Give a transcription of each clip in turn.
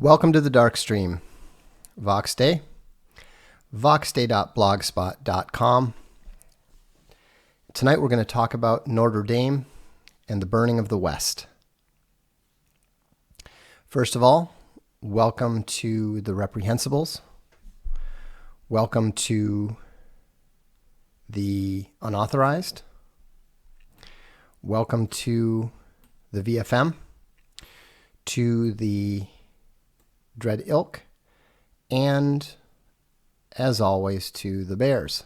Welcome to the Darkstream. Vox Day, voxday.blogspot.com. Tonight we're going to talk about Notre Dame and the burning of the West. First of all, welcome to the Reprehensibles. Welcome to the Unauthorized. Welcome to the VFM, to the Dread Ilk, and as always to the Bears.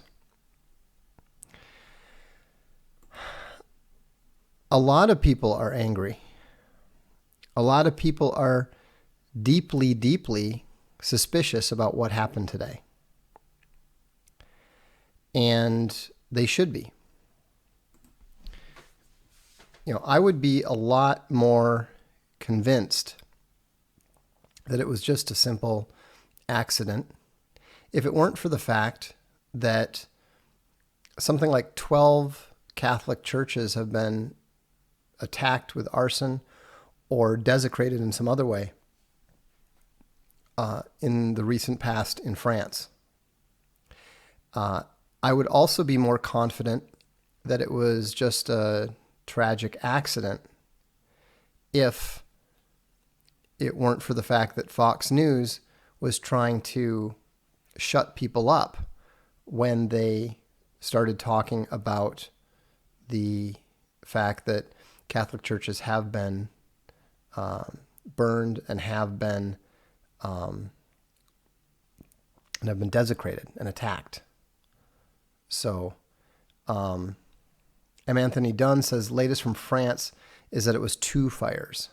A lot of people are angry. A lot of people are deeply, deeply suspicious about what happened today. And they should be. I would be a lot more convinced that it was just a simple accident if it weren't for the fact that something like 12 Catholic churches have been attacked with arson or desecrated in some other way in the recent past in France. I would also be more confident that it was just a tragic accident if it weren't for the fact that Fox News was trying to shut people up when they started talking about the fact that Catholic churches have been burned and have been desecrated and attacked. So, M. Anthony Dunn says latest from France is that it was 2 fires,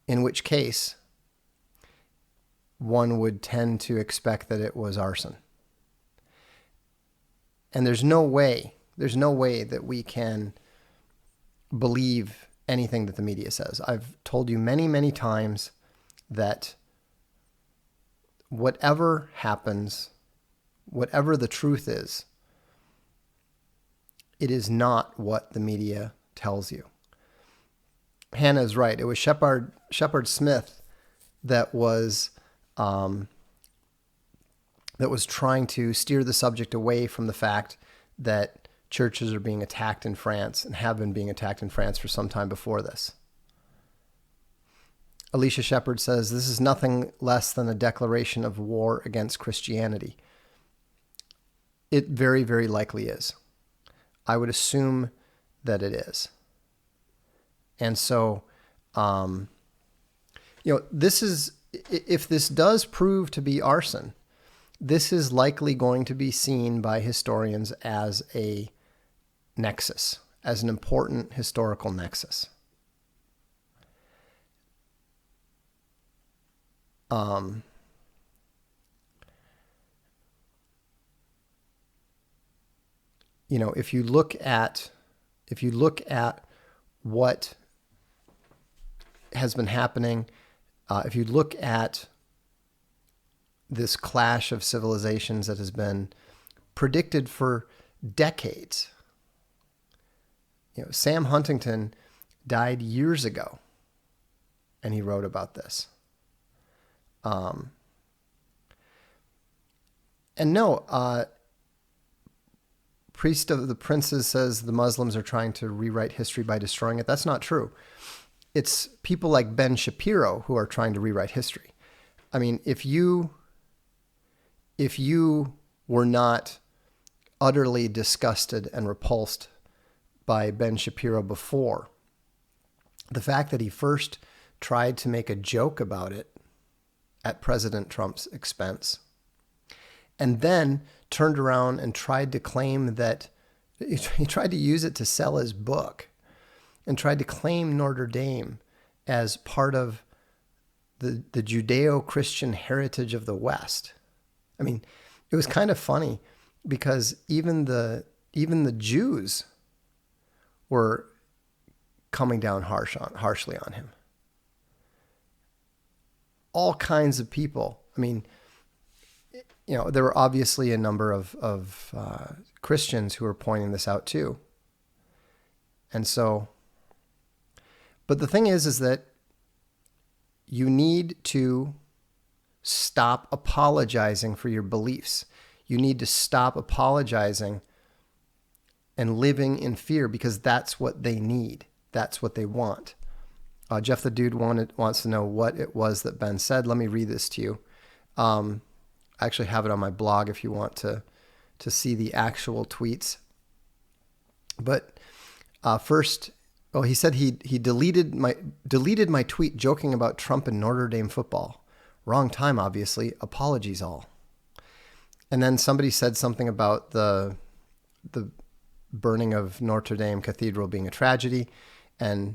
in which case one would tend to expect that it was arson. And there's no way that we can believe anything that the media says. I've told you many, many times that whatever happens, whatever the truth is, it is not what the media tells you. Hannah is right. It was Shepard Smith that was trying to steer the subject away from the fact that churches are being attacked in France and have been being attacked in France for some time before this. Alicia Shepard says, this is nothing less than a declaration of war against Christianity. It very, very likely is. I would assume that it is. And so, this is, if this does prove to be arson, this is likely going to be seen by historians as a nexus, as an important historical nexus. If you look at what has been happening, if you look at this clash of civilizations that has been predicted for decades, Sam Huntington died years ago, and he wrote about this. Priest of the Princes says the Muslims are trying to rewrite history by destroying it. That's not true. It's people like Ben Shapiro who are trying to rewrite history. I mean, if you were not utterly disgusted and repulsed by Ben Shapiro before, the fact that he first tried to make a joke about it at President Trump's expense, and then turned around and tried to claim that he tried to use it to sell his book and tried to claim Notre Dame as part of the Judeo-Christian heritage of the West. I mean, it was kind of funny because even the Jews were coming down harshly on him. All kinds of people. I mean, there were obviously a number of Christians who were pointing this out too. And so, but the thing is that you need to stop apologizing for your beliefs. You need to stop apologizing and living in fear, because that's what they need. That's what they want. Jeff the Dude wants to know what it was that Ben said. Let me read this to you. I actually have it on my blog if you want to see the actual tweets. But first, he said he deleted my tweet joking about Trump and Notre Dame football. Wrong time, obviously. Apologies all. And then somebody said something about the burning of Notre Dame Cathedral being a tragedy, and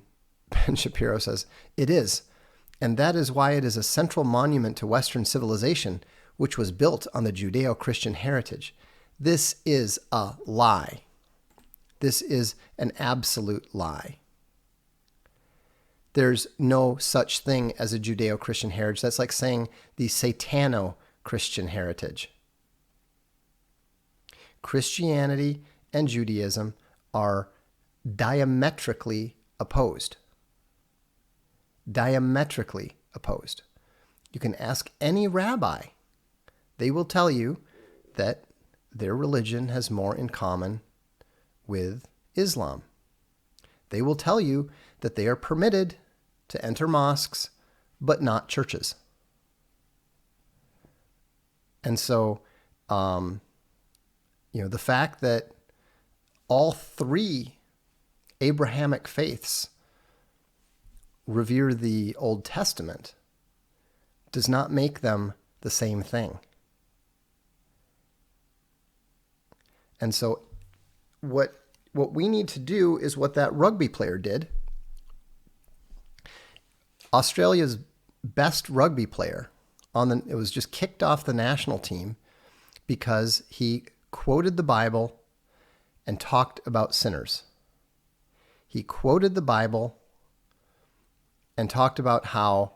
Ben Shapiro says, "It is, and that is why it is a central monument to Western civilization, which was built on the Judeo-Christian heritage. This is a lie. This is an absolute lie. There's no such thing as a Judeo-Christian heritage. That's like saying the Satano-Christian heritage. Christianity and Judaism are diametrically opposed. Diametrically opposed. You can ask any rabbi. They will tell you that their religion has more in common with Islam. They will tell you that they are permitted to enter mosques, but not churches. And so, the fact that all three Abrahamic faiths revere the Old Testament does not make them the same thing. And so what we need to do is what that rugby player did. Australia's best rugby player it was just kicked off the national team because he quoted the Bible and talked about sinners. He quoted the Bible and talked about how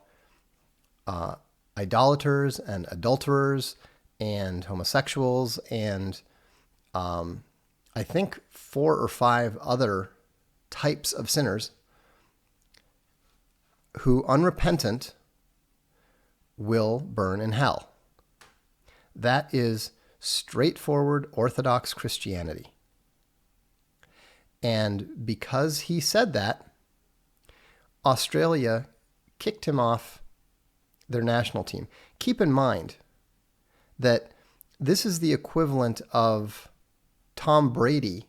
idolaters and adulterers and homosexuals and I think 4 or 5 other types of sinners who, unrepentant, will burn in hell. That is straightforward Orthodox Christianity. And because he said that, Australia kicked him off their national team. Keep in mind that this is the equivalent of Tom Brady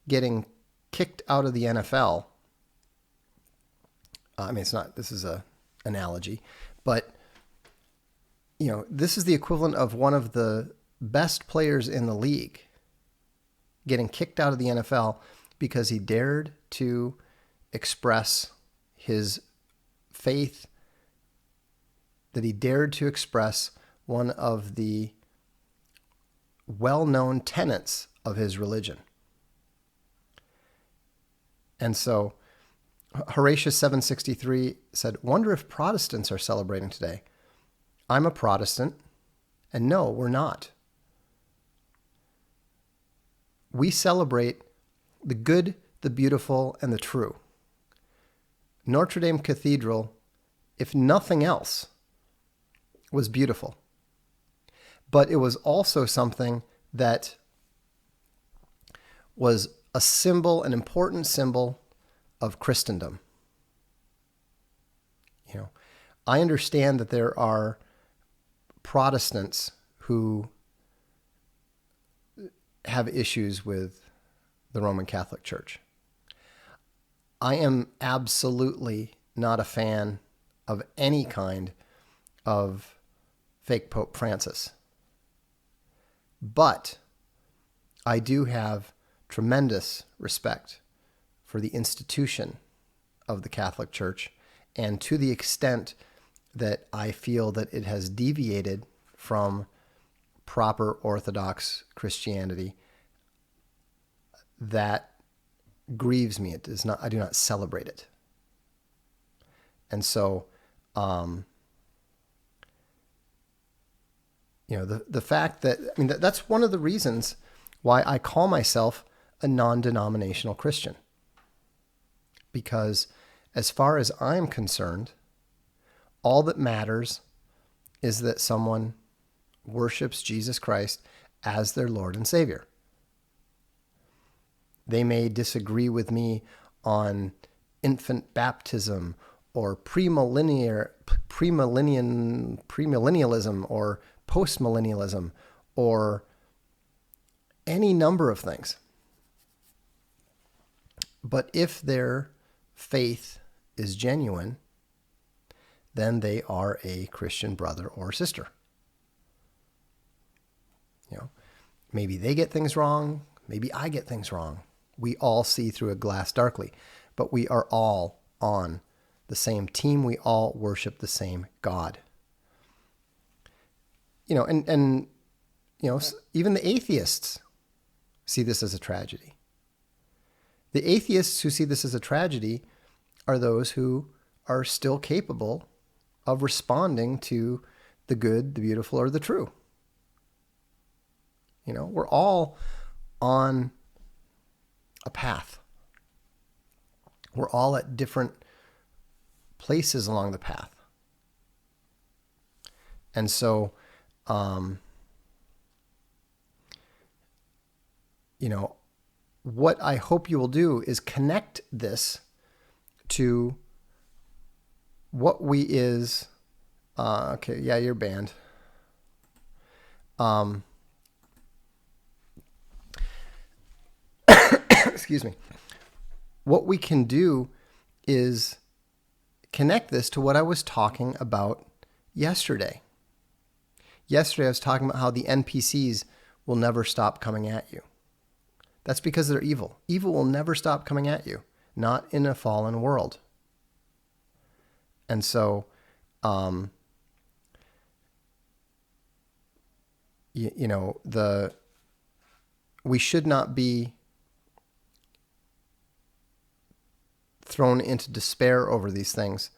getting kicked out of the NFL. It's not, this is a analogy, but this is the equivalent of one of the best players in the league getting kicked out of the NFL because he dared to express his faith, that he dared to express one of the well-known tenets of his religion. And so Horatius 763 said, "Wonder if Protestants are celebrating today. I'm a Protestant, and no, we're not. We celebrate the good, the beautiful, and the true. Notre Dame Cathedral, if nothing else, was beautiful. But it was also something that was a symbol, an important symbol of Christendom. I understand that there are Protestants who have issues with the Roman Catholic Church. I am absolutely not a fan of any kind of fake Pope Francis. But I do have tremendous respect for the institution of the Catholic Church, and to the extent that I feel that it has deviated from proper Orthodox Christianity, that grieves me. It is not, I do not celebrate it. And so, the fact that, that's one of the reasons why I call myself a non-denominational Christian. Because as far as I'm concerned, All that matters is that someone worships Jesus Christ as their Lord and Savior. They may disagree with me on infant baptism or premillennialism or postmillennialism or any number of things. But if their faith is genuine, then they are a Christian brother or sister. Maybe they get things wrong. Maybe I get things wrong. We all see through a glass darkly, but we are all on the same team. We all worship the same God. And even the atheists see this as a tragedy. The atheists who see this as a tragedy are those who are still capable of responding to the good, the beautiful, or the true. We're all on a path. We're all at different places along the path. And so, what I hope you will do is connect this to what okay, yeah, you're banned. Excuse me. What we can do is connect this to what I was talking about yesterday. Yesterday, I was talking about how the NPCs will never stop coming at you. That's because they're evil. Evil will never stop coming at you, not in a fallen world. And so, we should not be thrown into despair over these things,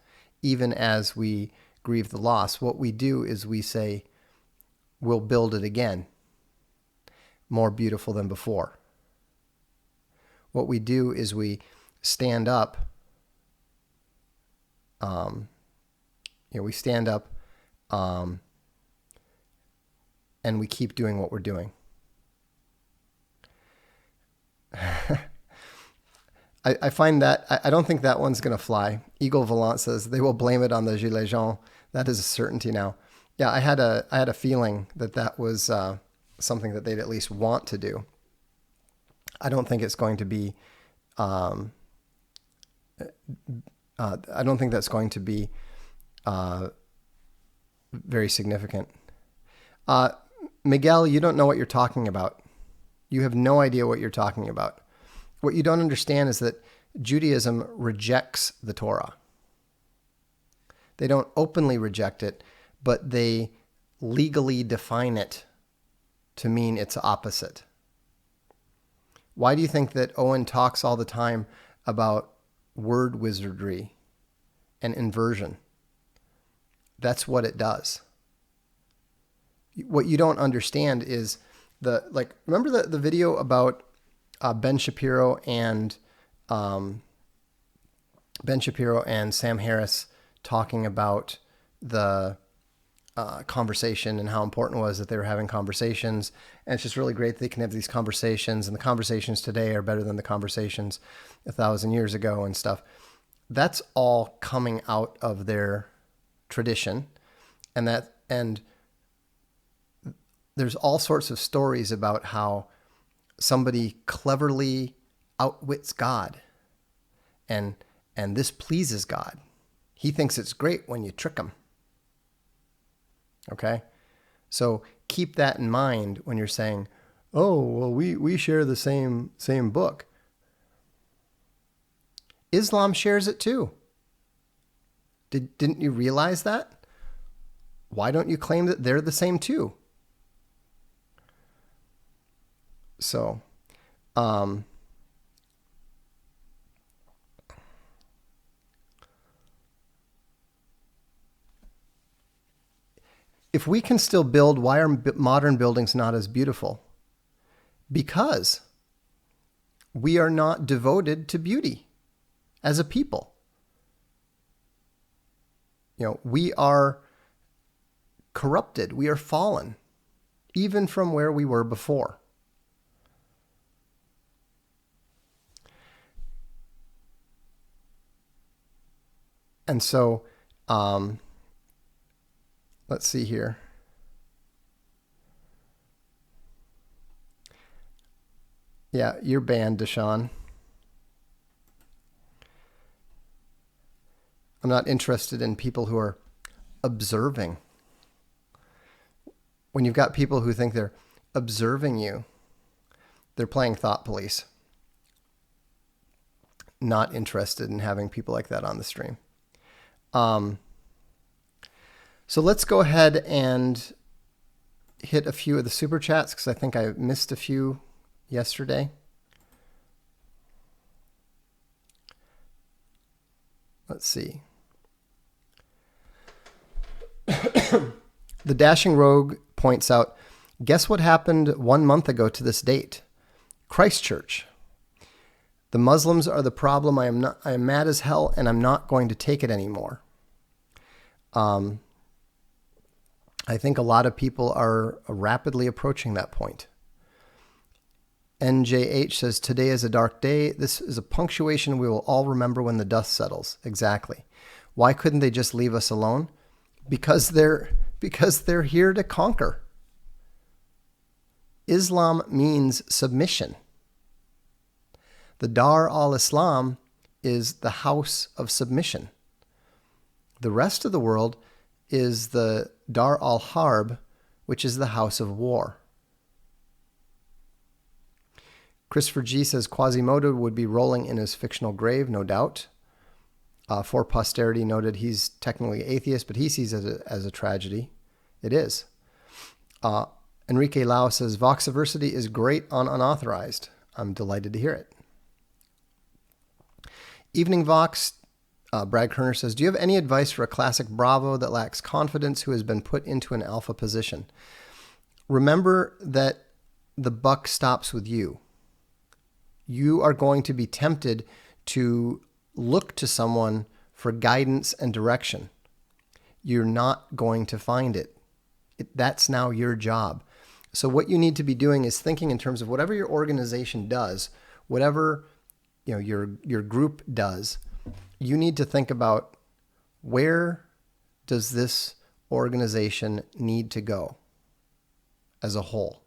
even as we grieve the loss. What we do is we say, we'll build it again, more beautiful than before. What we do is we stand up, we stand up, and we keep doing what we're doing. I find that, I don't think that one's going to fly. Eagle Volant says they will blame it on the Gilets jaunes. That is a certainty now. Yeah, I had a feeling that was something that they'd at least want to do. I don't think it's going to be, I don't think that's going to be very significant. Miguel, you don't know what you're talking about. You have no idea what you're talking about. What you don't understand is that Judaism rejects the Torah. They don't openly reject it, but they legally define it to mean its opposite. Why do you think that Owen talks all the time about word wizardry and inversion? That's what it does. What you don't understand is remember the video about Ben Shapiro and Sam Harris talking about the conversation and how important it was that they were having conversations. And it's just really great that they can have these conversations, and the conversations today are better than the conversations 1,000 years ago and stuff. That's all coming out of their tradition. And there's all sorts of stories about how somebody cleverly outwits God, and this pleases God. He thinks it's great when you trick him. Okay? So keep that in mind when you're saying, oh, well, we share the same book. Islam shares it too. Didn't you realize that? Why don't you claim that they're the same too? So, if we can still build, why are modern buildings not as beautiful? Because we are not devoted to beauty as a people. We are corrupted. We are fallen, even from where we were before. And so, let's see here. Yeah, you're banned, Deshaun. I'm not interested in people who are observing. When you've got people who think they're observing you, they're playing thought police. Not interested in having people like that on the stream. So let's go ahead and hit a few of the super chats because I think I missed a few yesterday. Let's see. The Dashing Rogue points out, guess what happened 1 month ago to this date? Christchurch. The Muslims are the problem. I am mad as hell, and I'm not going to take it anymore. I think a lot of people are rapidly approaching that point. NJH says, today is a dark day. This is a punctuation we will all remember when the dust settles. Exactly. Why couldn't they just leave us alone? Because they're here to conquer. Islam means submission. The Dar al-Islam is the house of submission. The rest of the world is the Dar al-Harb, which is the house of war. Christopher G says Quasimodo would be rolling in his fictional grave, no doubt. For posterity noted he's technically atheist, but he sees it as a tragedy. It is. Enrique Lau says Voxiversity is great on unauthorized. I'm delighted to hear it. Evening Vox, Brad Kerner says, do you have any advice for a classic Bravo that lacks confidence who has been put into an alpha position? Remember that the buck stops with you. You are going to be tempted to look to someone for guidance and direction. You're not going to find it. That's now your job. So what you need to be doing is thinking in terms of whatever your organization does, whatever your group does, you need to think about where does this organization need to go as a whole.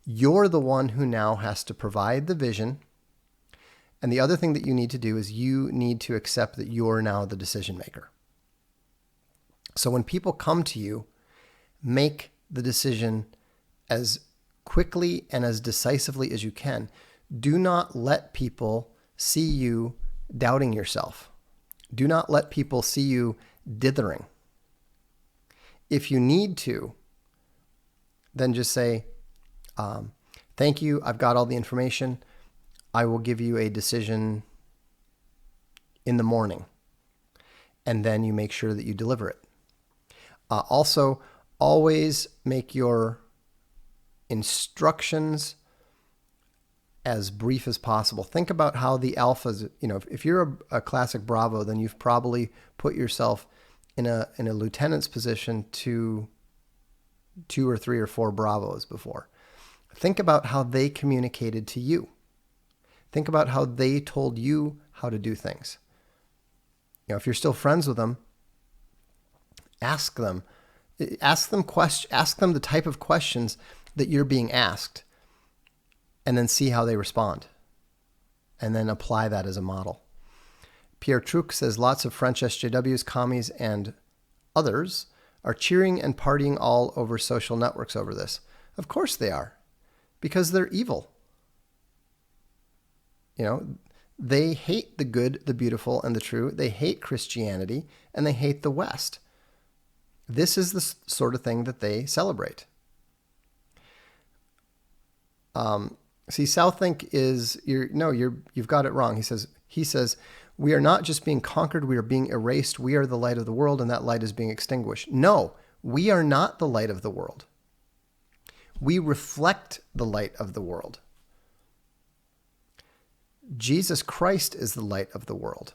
You're the one who now has to provide the vision. And the other thing that you need to do is you need to accept that you're now the decision maker. So when people come to you, make the decision as quickly and as decisively as you can. Do not let people see you doubting yourself. Do not let people see you dithering. If you need to, then just say, thank you, I've got all the information. I will give you a decision in the morning. And then you make sure that you deliver it. Also, always make your instructions as brief as possible. Think about how the alphas, if you're a classic Bravo, then you've probably put yourself in a lieutenant's position to 2 or 3 or 4 Bravos before. Think about how they communicated to you. Think about how they told you how to do things. If you're still friends with them, ask them the type of questions that you're being asked, and then see how they respond, and then apply that as a model. Pierre Truc says lots of French SJWs, commies, and others are cheering and partying all over social networks over this. Of course they are, because they're evil. They hate the good, the beautiful, and the true. They hate Christianity, and they hate the West. This is the sort of thing that they celebrate. See, Southink is you've got it wrong. He says we are not just being conquered, we are being erased. We are the light of the world, and that light is being extinguished. No, we are not the light of the world. We reflect the light of the world. Jesus Christ is the light of the world.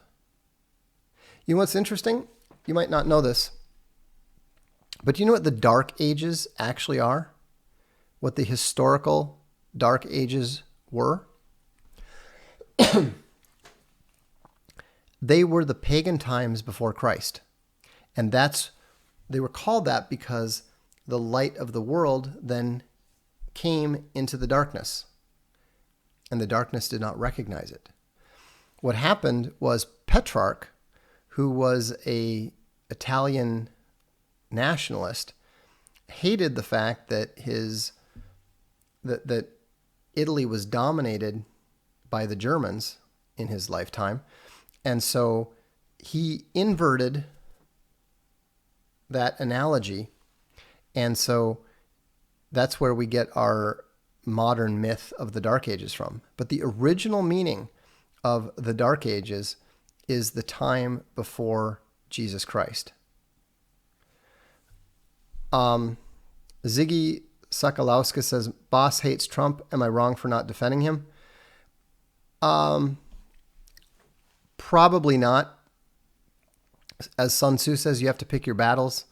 You know what's interesting? you might not know this, but do you know what the Dark Ages actually are? What the historical Dark Ages were? They were the pagan times before Christ. And they were called that because the light of the world then came into the darkness, and the darkness did not recognize it. What happened was Petrarch, who was an Italian nationalist, hated the fact that that Italy was dominated by the Germans in his lifetime, and so he inverted that analogy, and so that's where we get our modern myth of the Dark Ages from. But the original meaning of the Dark Ages is the time before Jesus Christ. Ziggy Sokolowska says, Boss hates Trump. Am I wrong for not defending him? Probably not. As Sun Tzu says, you have to pick your battles.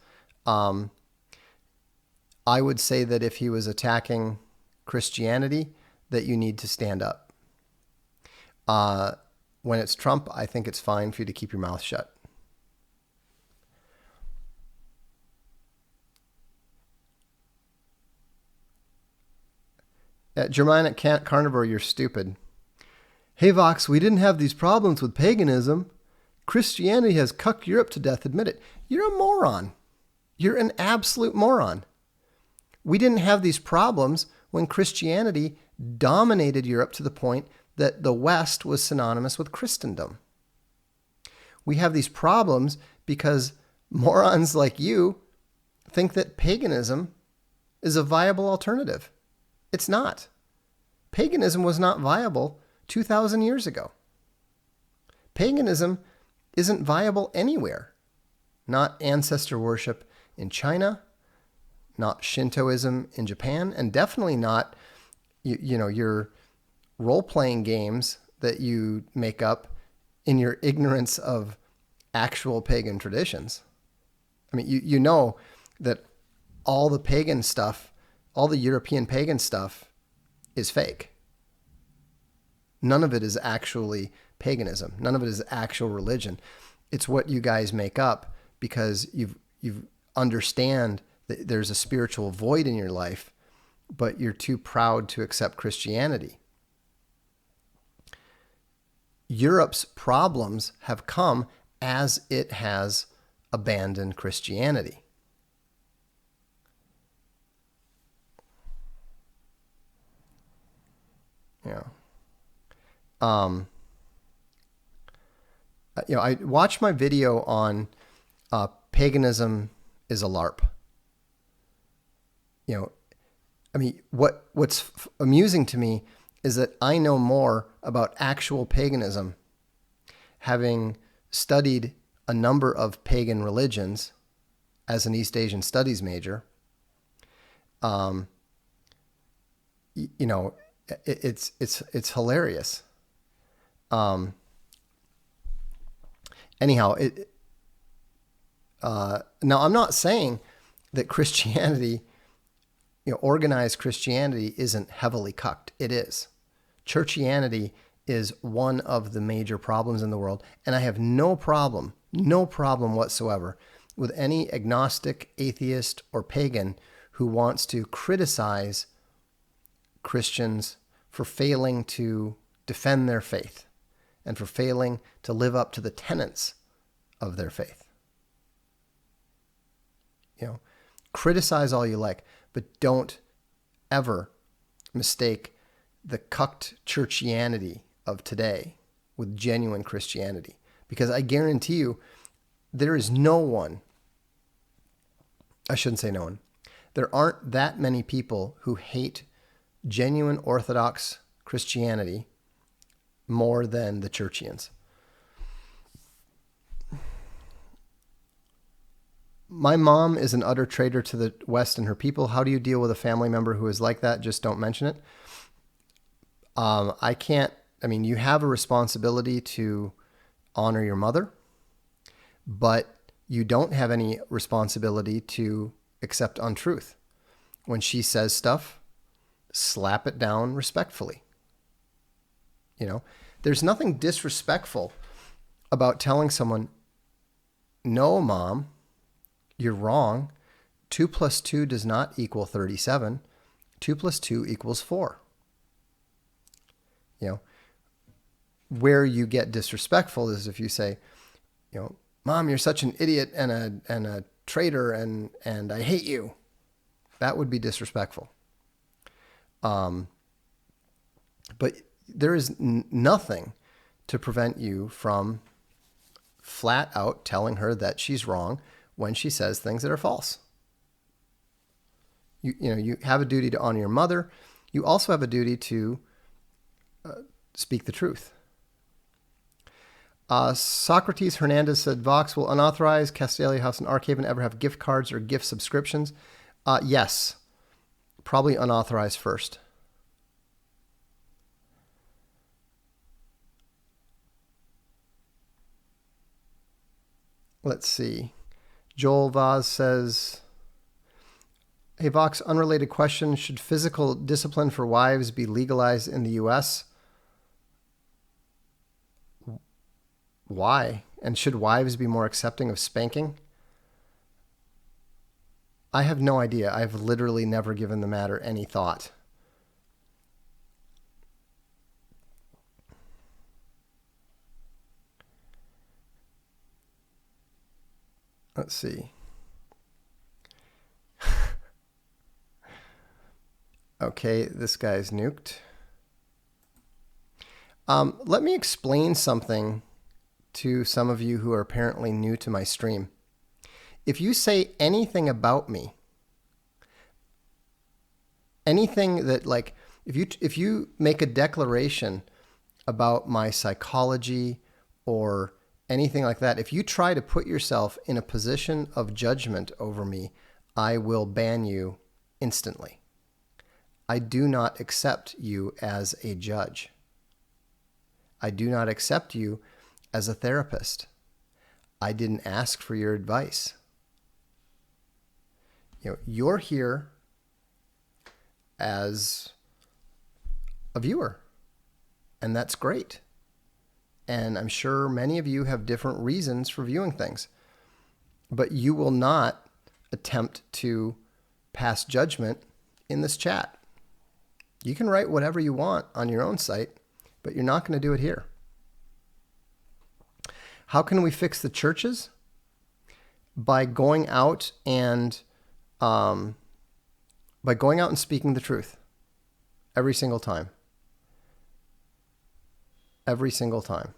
I would say that if he was attacking Christianity, that you need to stand up. When it's Trump, I think it's fine for you to keep your mouth shut. Germanic Carnivore, you're stupid. Hey, Vox, we didn't have these problems with paganism. Christianity has cucked Europe to death, admit it. You're a moron. You're an absolute moron. We didn't have these problems when Christianity dominated Europe to the point that the West was synonymous with Christendom. We have these problems because morons like you think that paganism is a viable alternative. It's not. Paganism was not viable 2,000 years ago. Paganism isn't viable anywhere. Not ancestor worship in China, not Shintoism in Japan, and definitely not your role-playing games that you make up in your ignorance of actual pagan traditions. I mean, you know that all the pagan stuff, all the European pagan stuff is fake. None of it is actually paganism. None of it is actual religion. It's what you guys make up because you understand that there's a spiritual void in your life, but you're too proud to accept Christianity. Europe's problems have come as it has abandoned Christianity. Yeah. I watched my video on paganism is a LARP. What's amusing to me is that I know more about actual paganism, having studied a number of pagan religions as an East Asian studies major. It's hilarious. Anyhow, now I'm not saying that Christianity, organized Christianity isn't heavily cucked. It is. Churchianity is one of the major problems in the world, and I have no problem whatsoever with any agnostic, atheist, or pagan who wants to criticize Christians for failing to defend their faith and for failing to live up to the tenets of their faith. Criticize all you like, but don't ever mistake the cucked churchianity of today with genuine Christianity. Because I guarantee you, there is no one, I shouldn't say no one, there aren't that many people who hate genuine Orthodox Christianity more than the Churchians. My mom is an utter traitor to the West and her people. How do you deal with a family member who is like that? Just don't mention it. You have a responsibility to honor your mother, but you don't have any responsibility to accept untruth. When she says stuff, slap it down respectfully. There's nothing disrespectful about telling someone, no, Mom, you're wrong. 2 plus 2 does not equal 37. 2 plus 2 equals 4. Where you get disrespectful is if you say, Mom, you're such an idiot and a traitor and I hate you. That would be disrespectful. But there is nothing to prevent you from flat out telling her that she's wrong when she says things that are false. You have a duty to honor your mother. You also have a duty to speak the truth. Socrates Hernandez said, Vox, will unauthorized Castalia House and Arkhaven ever have gift cards or gift subscriptions? Yes. Probably unauthorized first. Let's see. Joel Vaz says, hey, Vox, unrelated question. Should physical discipline for wives be legalized in the U.S.? Why? And should wives be more accepting of spanking? I have no idea. I've literally never given the matter any thought. Let's see. Okay, this guy's nuked. Let me explain something to some of you who are apparently new to my stream. If you say anything about me, anything that if you make a declaration about my psychology or anything like that, if you try to put yourself in a position of judgment over me, I will ban you instantly. I do not accept you as a judge. I do not accept you as a therapist. I didn't ask for your advice. You're here as a viewer, and that's great. And I'm sure many of you have different reasons for viewing things, but you will not attempt to pass judgment in this chat. You can write whatever you want on your own site, but you're not going to do it here. How can we fix the churches? By going out and speaking the truth every single time. Every single time.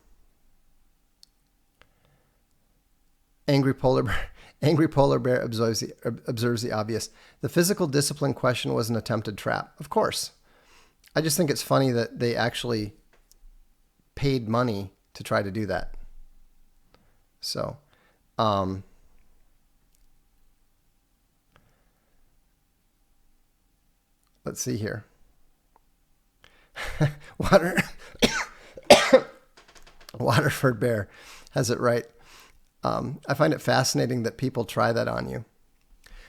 Angry polar bear observes the obvious. The physical discipline question was an attempted trap. Of course. I just think it's funny that they actually paid money to try to do that. So, let's see here. Waterford Bear has it right. I find it fascinating that people try that on you.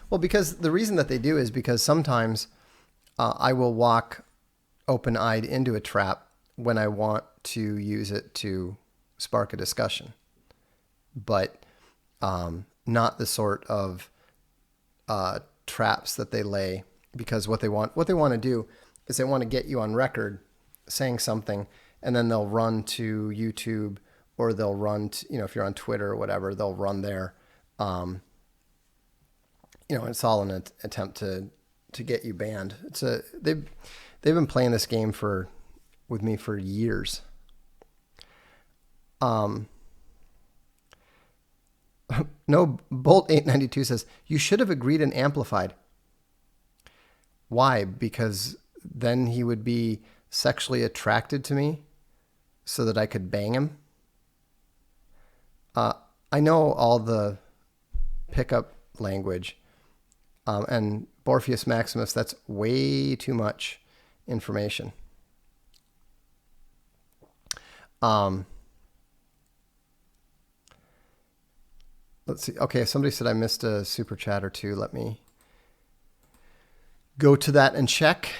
Well, because the reason that they do is because sometimes I will walk open-eyed into a trap when I want to use it to spark a discussion, but not the sort of traps that they lay, because what they want to do is they want to get you on record saying something, and then they'll run to YouTube, or they'll run to, if you're on Twitter or whatever, they'll run there. It's all an attempt to get you banned. They've been playing this game with me for years. No, Bolt 892 says, you should have agreed and amplified. Why? Because then he would be sexually attracted to me so that I could bang him. I know all the pickup language, and Morpheus Maximus, that's way too much information. Let's see. Okay, somebody said I missed a super chat or two. Let me go to that and check.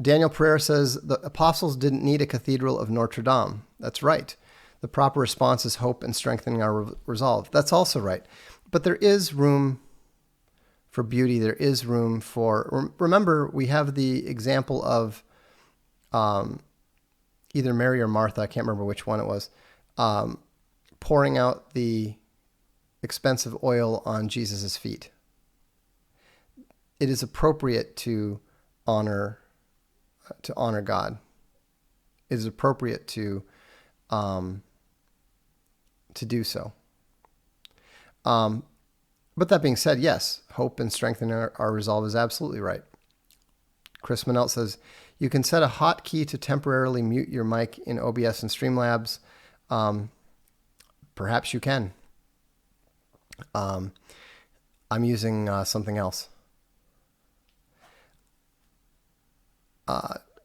Daniel Pereira says the apostles didn't need a cathedral of Notre Dame. That's right. The proper response is hope and strengthening our resolve. That's also right. But there is room for beauty. There is room for... Remember, we have the example of either Mary or Martha, I can't remember which one it was, pouring out the expensive oil on Jesus' feet. It is appropriate to honor God. It is appropriate to do so. But that being said, yes, hope and strengthening our resolve is absolutely right. Chris Manelt says, you can set a hotkey to temporarily mute your mic in OBS and Streamlabs. Perhaps you can. I'm using something else.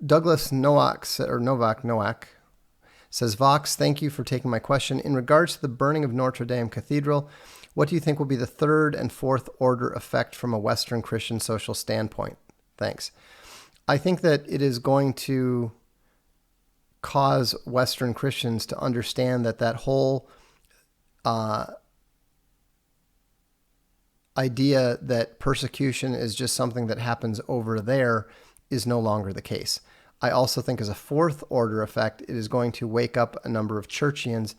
Douglas Novak says, Vox, thank you for taking my question. In regards to the burning of Notre Dame Cathedral, what do you think will be the third and fourth order effect from a Western Christian social standpoint? Thanks. I think that it is going to cause Western Christians to understand that whole idea that persecution is just something that happens over there is no longer the case. I also think as a fourth order effect, it is going to wake up a number of churchians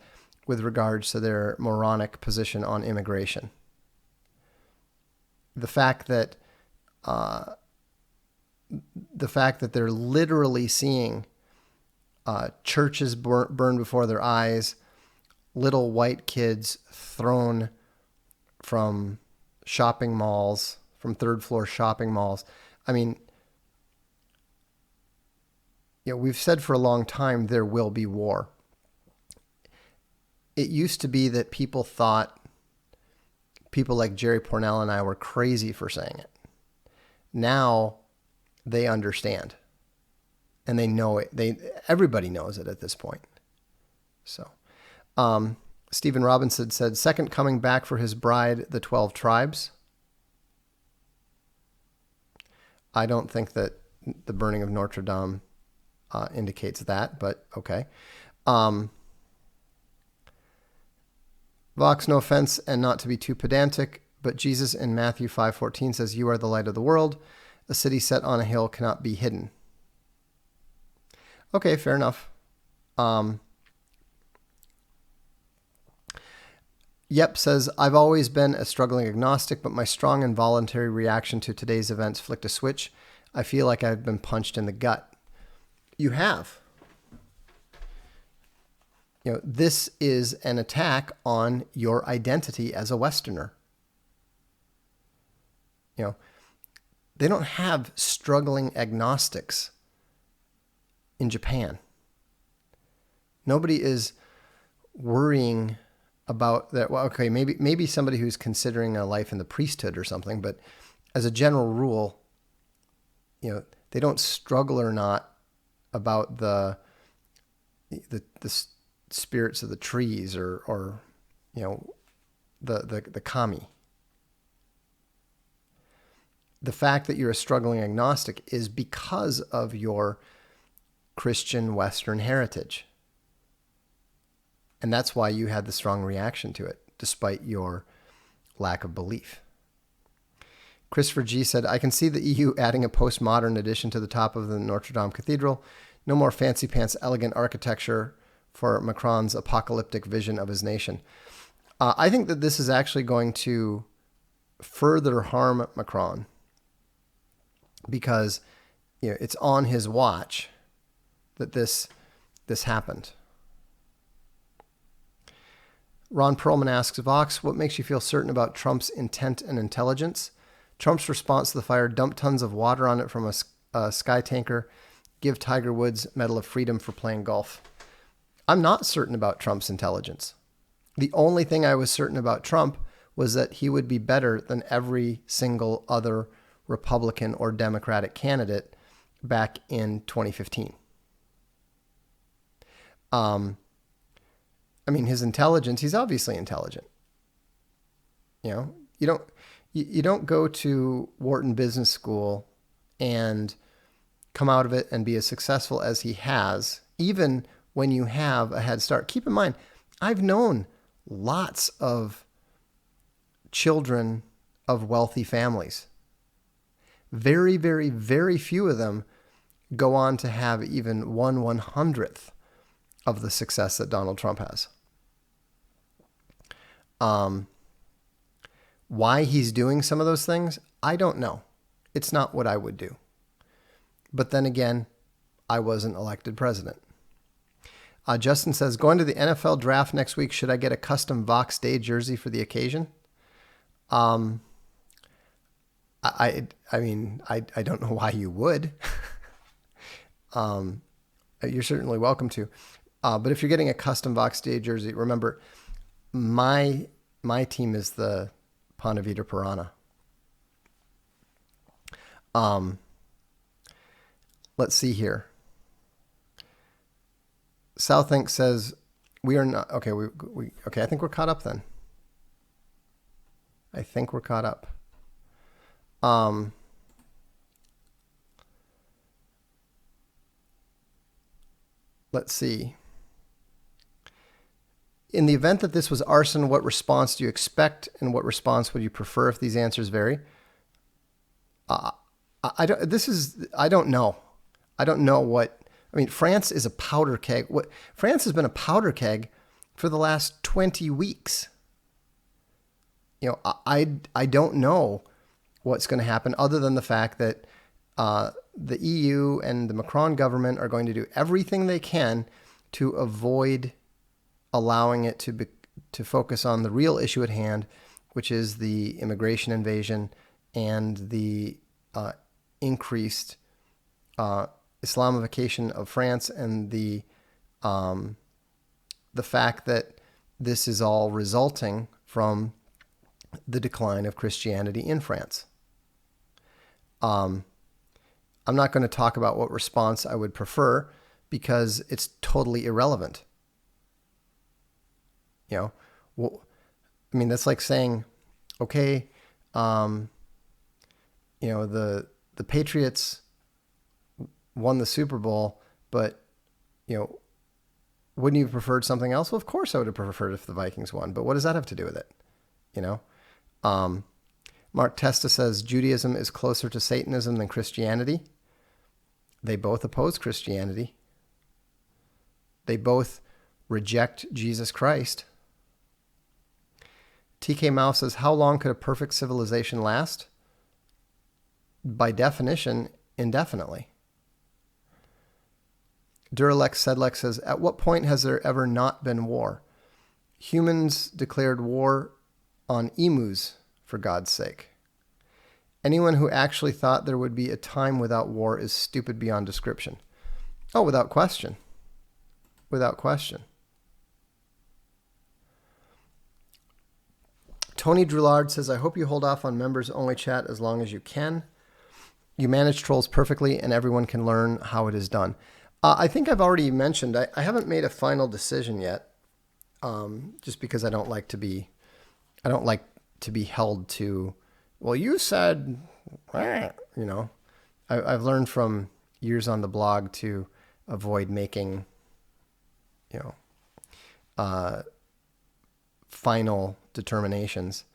with regards to their moronic position on immigration. The fact that they're literally seeing churches burn before their eyes, little white kids thrown from shopping malls, from third floor shopping malls. I mean, we've said for a long time there will be war. It used to be that people thought people like Jerry Pournelle and I were crazy for saying it. Now they understand, and they know it. Everybody knows it at this point. So, Stephen Robinson said, second coming back for his bride, the 12 tribes. I don't think that the burning of Notre Dame indicates that, but okay. Vox, no offense, and not to be too pedantic, but Jesus in Matthew 5:14 says, you are the light of the world. A city set on a hill cannot be hidden. Okay, fair enough. Yep says, I've always been a struggling agnostic, but my strong and voluntary reaction to today's events flicked a switch. I feel like I've been punched in the gut. You have. This is an attack on your identity as a Westerner. They don't have struggling agnostics in Japan. Nobody is worrying about that. Well, okay, maybe somebody who's considering a life in the priesthood or something, but as a general rule, they don't struggle or not about the spirits of the trees or the kami. The fact that you're a struggling agnostic is because of your Christian Western heritage. And that's why you had the strong reaction to it, despite your lack of belief. Christopher G. said, I can see the EU adding a postmodern addition to the top of the Notre Dame Cathedral. No more fancy pants, elegant architecture for Macron's apocalyptic vision of his nation. I think that this is actually going to further harm Macron because it's on his watch that this happened. Ron Perlman asks, Vox, what makes you feel certain about Trump's intent and intelligence? Trump's response to the fire, dump tons of water on it from a sky tanker, give Tiger Woods Medal of Freedom for playing golf. I'm not certain about Trump's intelligence. The only thing I was certain about Trump was that he would be better than every single other Republican or Democratic candidate back in 2015. His intelligence, he's obviously intelligent. You know, you don't go to Wharton Business School and come out of it and be as successful as he has, even when you have a head start. Keep in mind, I've known lots of children of wealthy families. Very, very, very few of them go on to have even 1/100th of the success that Donald Trump has. Why he's doing some of those things, I don't know. It's not what I would do. But then again, I wasn't elected president. Justin says, going to the NFL draft next week, should I get a custom Vox Day jersey for the occasion? I mean, I don't know why you would. You're certainly welcome to. But if you're getting a custom Vox Day jersey, remember, my team is the Ponte Vedra Piranha. Let's see here. Southink says we are not okay. Okay. I think we're caught up then. I think we're caught up. Let's see. In the event that this was arson, what response do you expect, and what response would you prefer if these answers vary? I don't know. I don't know what. I mean, France is a powder keg. France has been a powder keg for the last 20 weeks. You know, I don't know what's going to happen other than the fact that the EU and the Macron government are going to do everything they can to avoid allowing it to focus on the real issue at hand, which is the immigration invasion and the increased Islamification of France, and the fact that this is all resulting from the decline of Christianity in France. I'm not going to talk about what response I would prefer because it's totally irrelevant. You know, well, I mean, that's like saying, okay, you know, the Patriots won the Super Bowl, but, you know, wouldn't you have preferred something else? Well, of course I would have preferred if the Vikings won, but what does that have to do with it? You know, Mark Testa says Judaism is closer to Satanism than Christianity. They both oppose Christianity. They both reject Jesus Christ. TK Mao says, how long could a perfect civilization last? By definition, indefinitely. Duralex Sedlex says, at what point has there ever not been war? Humans declared war on emus, for God's sake. Anyone who actually thought there would be a time without war is stupid beyond description. Oh, without question. Without question. Tony Drillard says, I hope you hold off on members only chat as long as you can. You manage trolls perfectly and everyone can learn how it is done. I think I've already mentioned, I haven't made a final decision yet, just because I don't like to be held to, well, you said, you know, I've learned from years on the blog to avoid making, you know, final determinations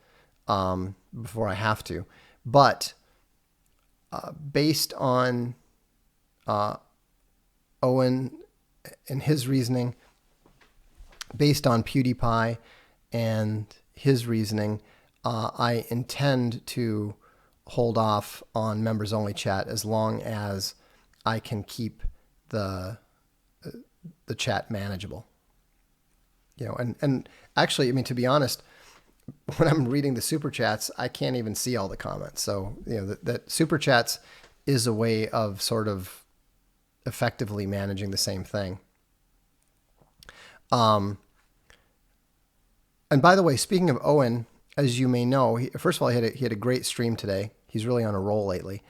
before I have to. But based on Owen and his reasoning, based on PewDiePie and his reasoning, I intend to hold off on members only chat as long as I can keep the chat manageable. You know, and actually, I mean, to be honest, when I'm reading the super chats, I can't even see all the comments. So, you know, that super chats is a way of sort of effectively managing the same thing. And by the way, speaking of Owen, as you may know, first of all, he had a great stream today. He's really on a roll lately.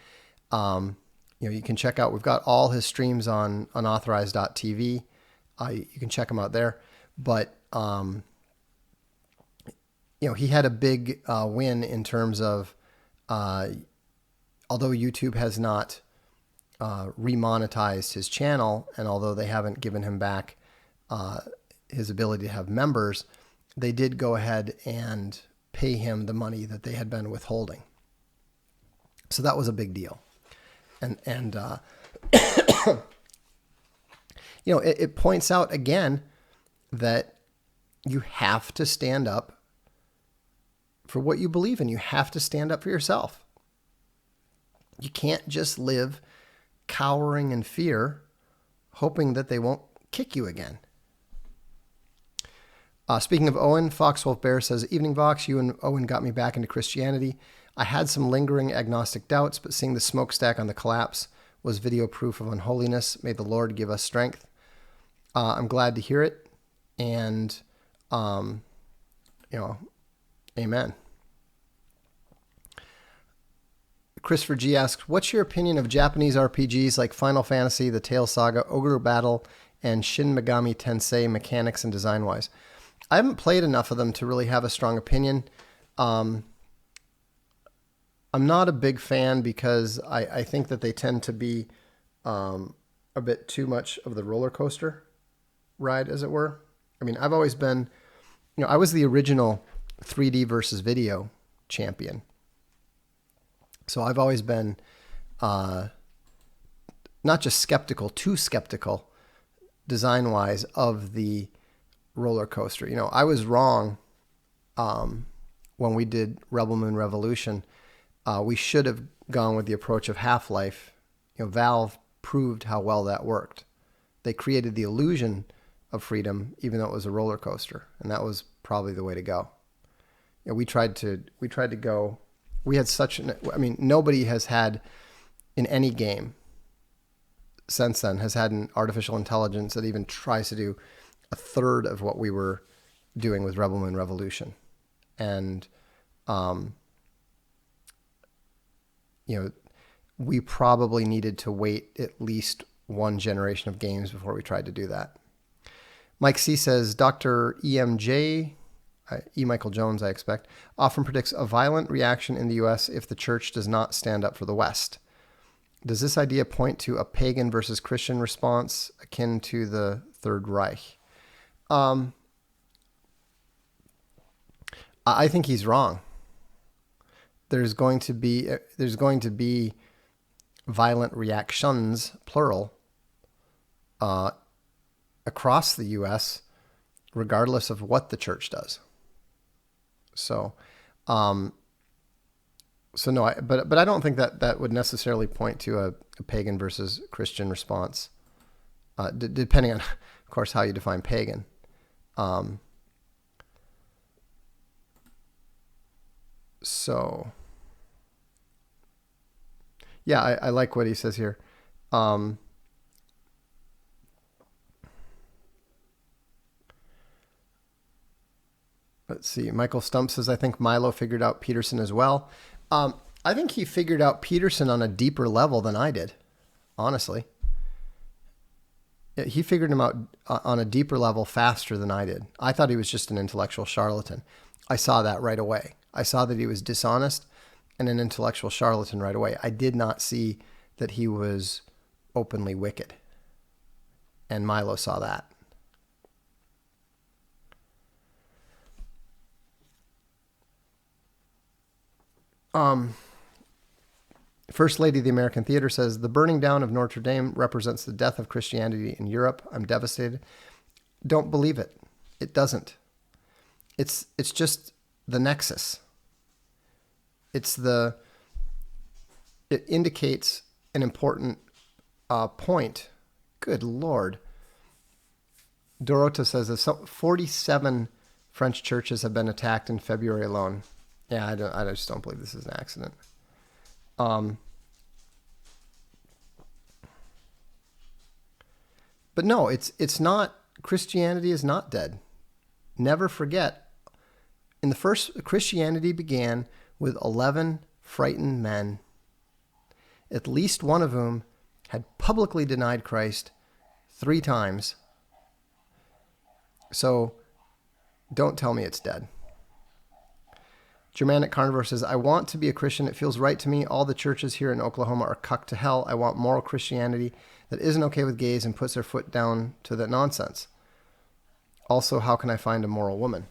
You know, you can check out, we've got all his streams on unauthorized.tv. You can check them out there. But, you he had a big win in terms of, although YouTube has not remonetized his channel, and although they haven't given him back his ability to have members, they did go ahead and pay him the money that they had been withholding. So that was a big deal. And it points out again that you have to stand up for what you believe in. You have to stand up for yourself. You can't just live cowering in fear, hoping that they won't kick you again. Speaking of Owen, Foxwolf Bear says, "Evening Vox, you and Owen got me back into Christianity. I had some lingering agnostic doubts, but seeing the smokestack on the collapse was video proof of unholiness. May the Lord give us strength." I'm glad to hear it. And, amen. Christopher G asks, "What's your opinion of Japanese RPGs like Final Fantasy, The Tale Saga, Ogre Battle, and Shin Megami Tensei mechanics and design-wise?" I haven't played enough of them to really have a strong opinion. I'm not a big fan because I think that they tend to be a bit too much of the roller coaster ride, as it were. I mean, I've always been, I was the original 3D versus video champion. So I've always been not just skeptical, too skeptical, design-wise, of the roller coaster. I was wrong when we did Rebel Moon Revolution. We should have gone with the approach of Half-Life. Valve proved how well that worked. They created the illusion of freedom, even though it was a roller coaster, and that was probably the way to go. We tried to go. We had nobody has had in any game since then has had an artificial intelligence that even tries to do a third of what we were doing with Rebel Moon Revolution. And, we probably needed to wait at least one generation of games before we tried to do that. Mike C says, Dr. EMJ, E. Michael Jones, I expect, often predicts a violent reaction in the U.S. if the church does not stand up for the West. Does this idea point to a pagan versus Christian response akin to the Third Reich? I think he's wrong. There's going to be violent reactions, plural, across the U.S., regardless of what the church does. So no, but I don't think that would necessarily point to a pagan versus Christian response, depending on, of course, how you define pagan. So, yeah, I like what he says here. Let's see. Michael Stump says, I think Milo figured out Peterson as well. I think he figured out Peterson on a deeper level than I did, honestly. He figured him out on a deeper level faster than I did. I thought he was just an intellectual charlatan. I saw that right away. I saw that he was dishonest and an intellectual charlatan right away. I did not see that he was openly wicked. And Milo saw that. First Lady of the American Theater says, the burning down of Notre Dame represents the death of Christianity in Europe. I'm devastated. Don't believe it. It doesn't. It's just the nexus. It indicates an important point. Good Lord. Dorota says that 47 French churches have been attacked in February alone. Yeah, I just don't believe this is an accident. But no, it's not. Christianity is not dead. Never forget. In the first, Christianity began with 11 frightened men, at least one of whom had publicly denied Christ 3 times. So don't tell me it's dead. Germanic Carnivore says, I want to be a Christian. It feels right to me. All the churches here in Oklahoma are cucked to hell. I want moral Christianity that isn't okay with gays and puts their foot down to that nonsense. Also, how can I find a moral woman?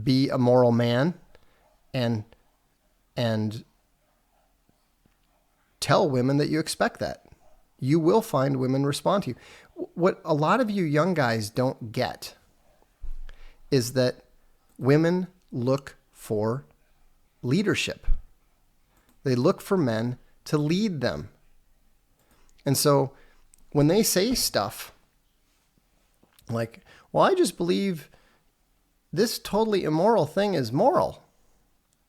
Be a moral man and tell women that you expect that. You will find women respond to you. What a lot of you young guys don't get is that women look for leadership. They look for men to lead them. And so when they say stuff like, well, I just believe this totally immoral thing is moral,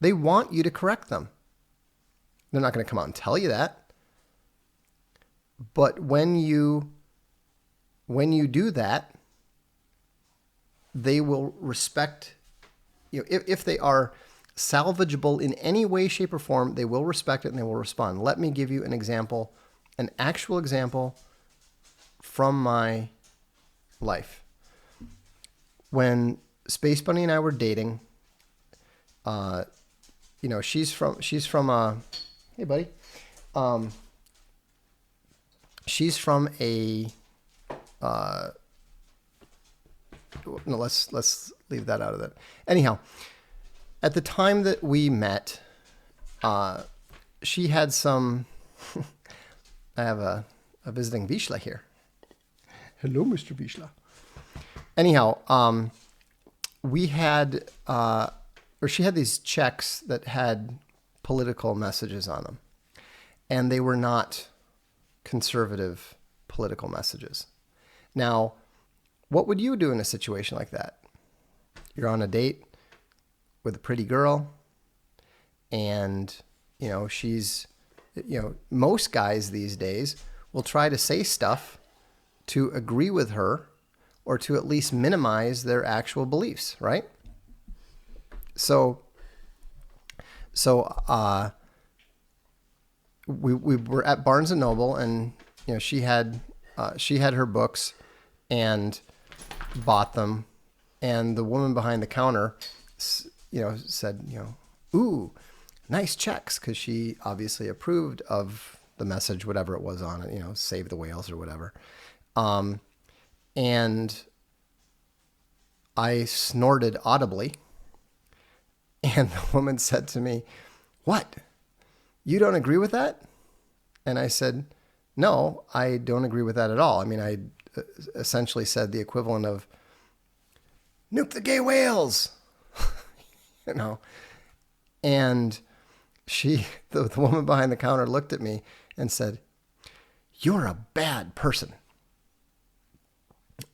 they want you to correct them. They're not going to come out and tell you that. But when you do that, they will respect, if they are salvageable in any way, shape, or form, they will respect it and they will respond. Let me give you an example, an actual example from my life. When Space Bunny and I were dating, she's from hey buddy, she's from a, no, let's leave that out of it. Anyhow, at the time that we met, she had some, I have a visiting Vishla here. Hello, Mr. Vishla. Anyhow, we had, she had these checks that had political messages on them, and they were not conservative political messages. Now, what would you do in a situation like that? You're on a date with a pretty girl, and, she's, most guys these days will try to say stuff to agree with her or to at least minimize their actual beliefs, right? So we were at Barnes and Noble, and she had her books and bought them, and the woman behind the counter said, ooh, nice checks, because she obviously approved of the message, whatever it was on it, save the whales or whatever. And I snorted audibly, and the woman said to me, "What? You don't agree with that?" And I said, "No, I don't agree with that at all." I mean, I essentially said the equivalent of, "Nuke the gay whales," And the woman behind the counter looked at me and said, "You're a bad person."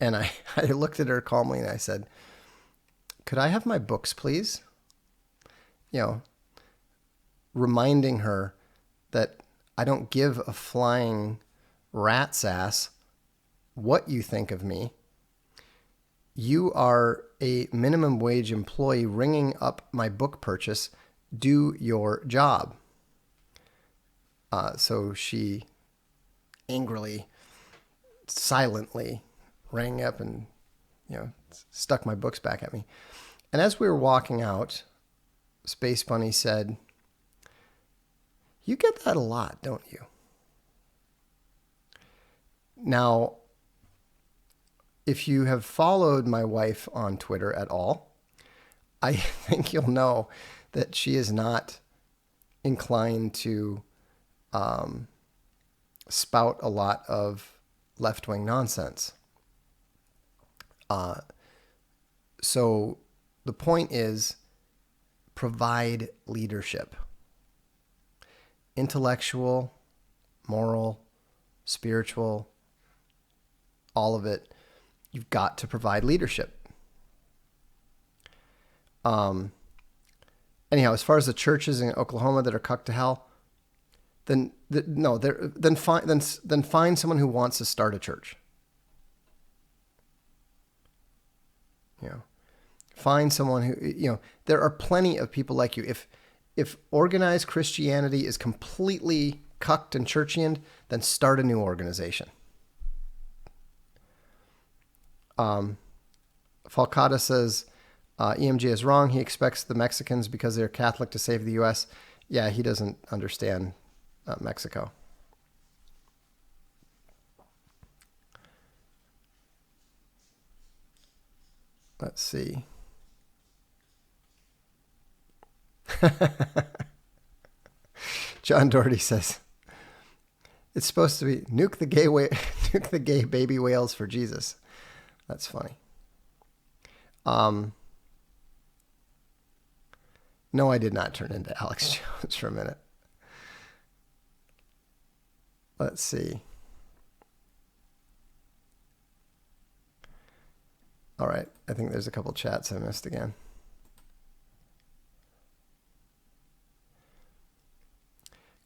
And I looked at her calmly and I said, "Could I have my books, please?" Reminding her that I don't give a flying rat's ass what you think of me. You are a minimum wage employee ringing up my book purchase. Do your job. So she angrily, silently rang up and, stuck my books back at me. And as we were walking out, Space Bunny said, "You get that a lot, don't you?" Now, if you have followed my wife on Twitter at all, I think you'll know that she is not inclined to spout a lot of left-wing nonsense. So the point is, provide leadership. Intellectual, moral, spiritual, all of it. You've got to provide leadership. Anyhow, as far as the churches in Oklahoma that are cucked to hell, then find someone who wants to start a church. Find someone who, there are plenty of people like you. If organized Christianity is completely cucked and churchianed, then start a new organization. Falcata says, EMJ is wrong. He expects the Mexicans, because they're Catholic, to save the U.S. Yeah, he doesn't understand Mexico. Let's see. John Doherty says, it's supposed to be nuke the gay baby whales for Jesus. That's funny. No, I did not turn into Alex Jones for a minute. Let's see. All right. I think there's a couple chats I missed again.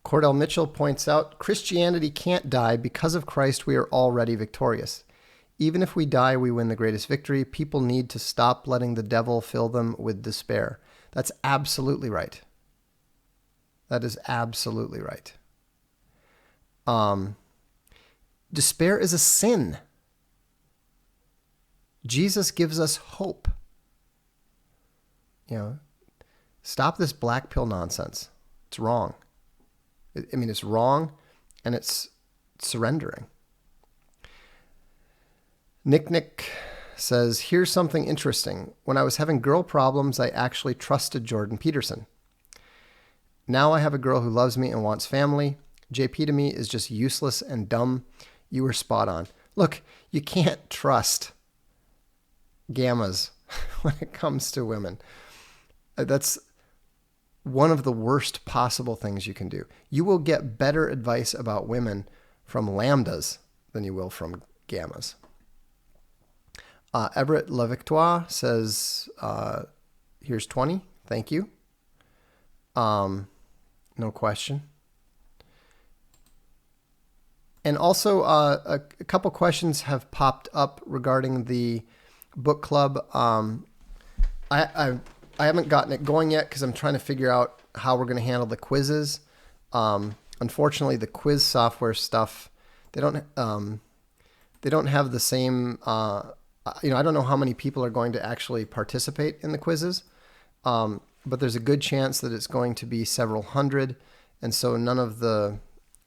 Cordell Mitchell points out, Christianity can't die. Because of Christ, we are already victorious. Even if we die, we win the greatest victory. People need to stop letting the devil fill them with despair. That's absolutely right. That is absolutely right. Despair is a sin. Jesus gives us hope. Stop this black pill nonsense. It's wrong. It's wrong, and it's surrendering. Nick says, here's something interesting. When I was having girl problems, I actually trusted Jordan Peterson. Now I have a girl who loves me and wants family. JP to me is just useless and dumb. You were spot on. Look, you can't trust gammas when it comes to women. That's one of the worst possible things you can do. You will get better advice about women from lambdas than you will from gammas. Everett La Victoire says, here's 20. Thank you. No question. And also, a couple questions have popped up regarding the book club. I haven't gotten it going yet because I'm trying to figure out how we're going to handle the quizzes. Unfortunately, the quiz software stuff, they don't have the same. I don't know how many people are going to actually participate in the quizzes, but there's a good chance that it's going to be several hundred, and so none of the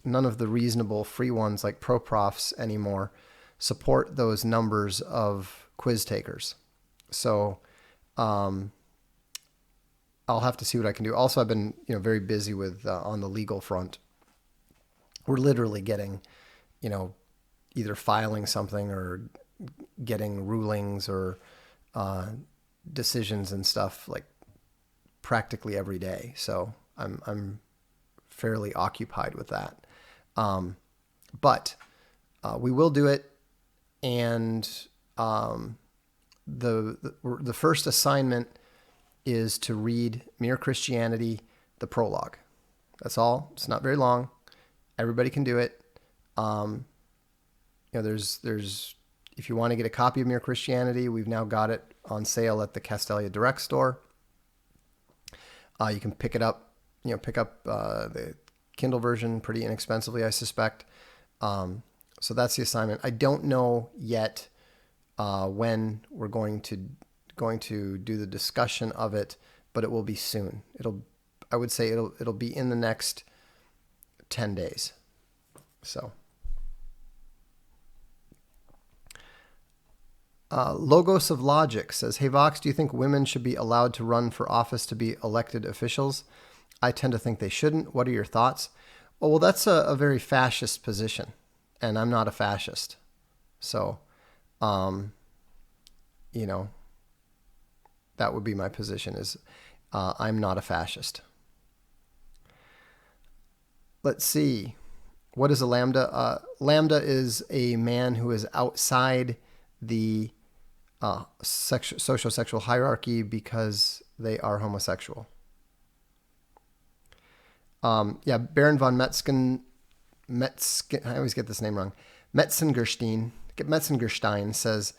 reasonable free ones like ProProfs anymore support those numbers of quiz takers. So I'll have to see what I can do. Also, I've been very busy with on the legal front. We're literally getting either filing something or getting rulings or decisions and stuff like practically every day. So I'm fairly occupied with that. But we will do it. And the first assignment is to read Mere Christianity, the prologue. That's all. It's not very long. Everybody can do it. There's if you want to get a copy of Mere Christianity, we've now got it on sale at the Castelia Direct store. You can pick it up. Pick up the Kindle version pretty inexpensively, I suspect. So that's the assignment. I don't know yet when we're going to do the discussion of it, but it will be soon. I would say it'll be in the next 10 days. So Logos of Logic says, hey Vox, do you think women should be allowed to run for office to be elected officials? I tend to think they shouldn't. What are your thoughts? Well, that's a very fascist position, and I'm not a fascist. So, that would be my position is I'm not a fascist. Let's see. What is a lambda? Lambda is a man who is outside the social sexual hierarchy because they are homosexual. Baron von Metzgen, I always get this name wrong. Metzengerstein says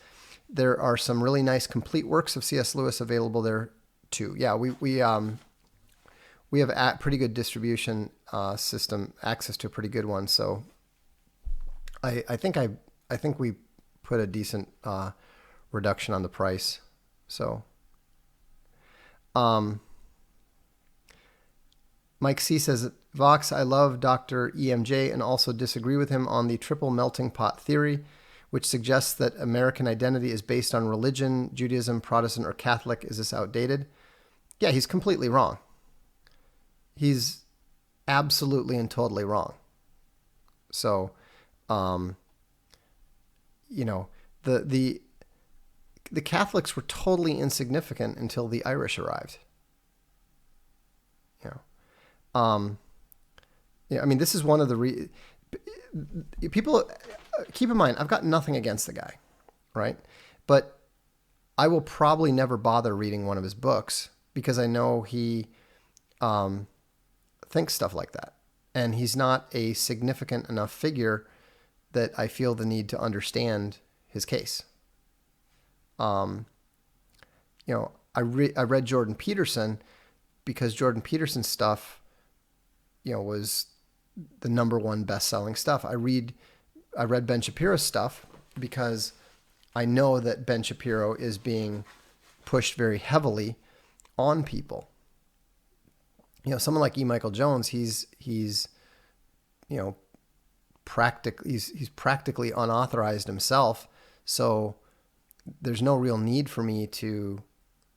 there are some really nice complete works of C.S. Lewis available there too. Yeah, we have a pretty good distribution system, access to a pretty good one. So I think we put a decent reduction on the price. So Mike C says, Vox, I love Dr. EMJ and also disagree with him on the triple melting pot theory, which suggests that American identity is based on religion, Judaism, Protestant, or Catholic. Is this outdated? Yeah, he's completely wrong. He's absolutely and totally wrong. So, the Catholics were totally insignificant until the Irish arrived. This is one of the people keep in mind, I've got nothing against the guy, right? But I will probably never bother reading one of his books because I know he thinks stuff like that. And he's not a significant enough figure that I feel the need to understand his case. I read Jordan Peterson because Jordan Peterson's stuff, was the number one best-selling stuff. I read Ben Shapiro's stuff because I know that Ben Shapiro is being pushed very heavily on people. Someone like E. Michael Jones, he's practically unauthorized himself. So there's no real need for me to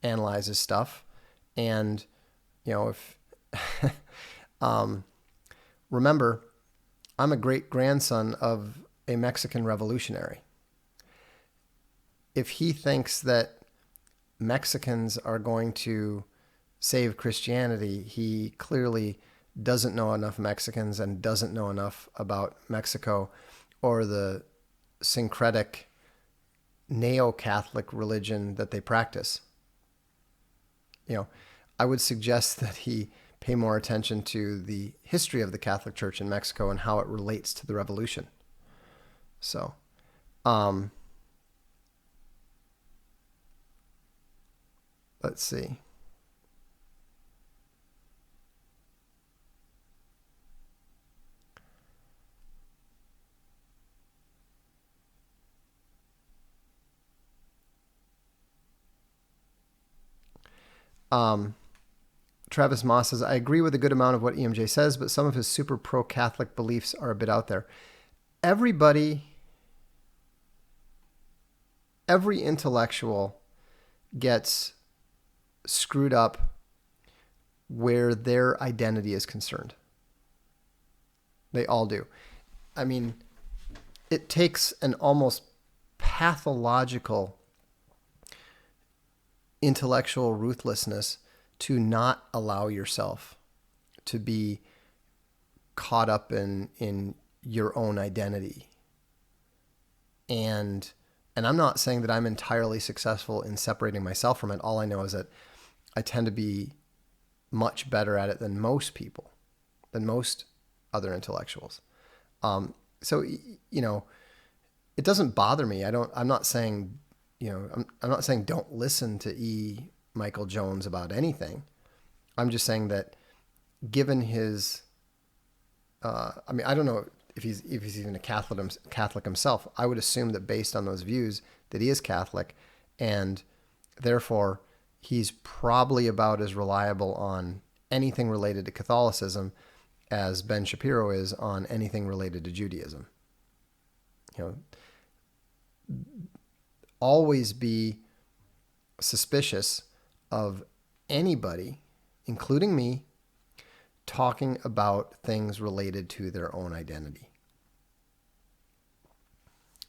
analyze his stuff. And, if, remember, I'm a great grandson of a Mexican revolutionary. If he thinks that Mexicans are going to save Christianity, he clearly doesn't know enough Mexicans and doesn't know enough about Mexico or the syncretic neo-Catholic religion that they practice. I would suggest that he pay more attention to the history of the Catholic Church in Mexico and how it relates to the revolution. So, let's see. Travis Moss says, I agree with a good amount of what EMJ says, but some of his super pro-Catholic beliefs are a bit out there. Every intellectual gets screwed up where their identity is concerned. They all do. I mean, it takes an almost pathological intellectual ruthlessness to not allow yourself to be caught up in your own identity. And I'm not saying that I'm entirely successful in separating myself from it. All I know is that I tend to be much better at it than most people, than most other intellectuals. So it doesn't bother me. I'm not saying, I'm not saying don't listen to E. Michael Jones about anything. I'm just saying that given his, I don't know if he's even a Catholic himself. I would assume that based on those views that he is Catholic, and therefore he's probably about as reliable on anything related to Catholicism as Ben Shapiro is on anything related to Judaism. Always be suspicious of anybody, including me, talking about things related to their own identity.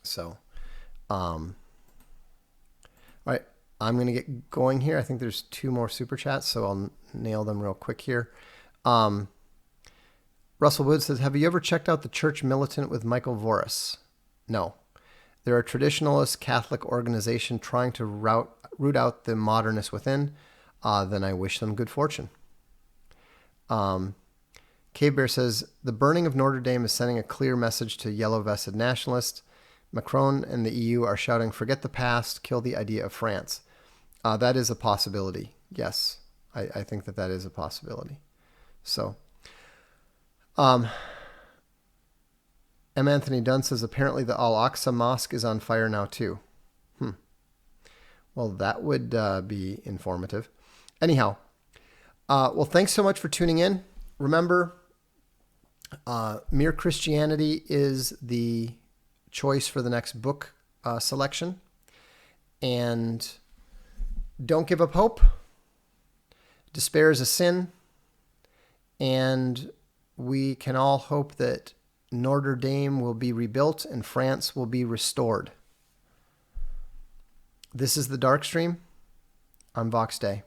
So, all right, I'm going to get going here. I think there's 2 more super chats, so I'll nail them real quick here. Russell Wood says, have you ever checked out The Church Militant with Michael Voris? No. They're a traditionalist Catholic organization trying to root out the modernists within. Then I wish them good fortune. Cave Bear says, the burning of Notre Dame is sending a clear message to yellow-vested nationalists. Macron and the EU are shouting, forget the past, kill the idea of France. That is a possibility. Yes, I think that is a possibility. So, M. Anthony Dunn says, apparently the Al-Aqsa Mosque is on fire now too. Well, that would be informative. Anyhow, well, thanks so much for tuning in. Remember, Mere Christianity is the choice for the next book selection. And don't give up hope. Despair is a sin. And we can all hope that Notre Dame will be rebuilt and France will be restored. This is the Darkstream. I'm Vox Day.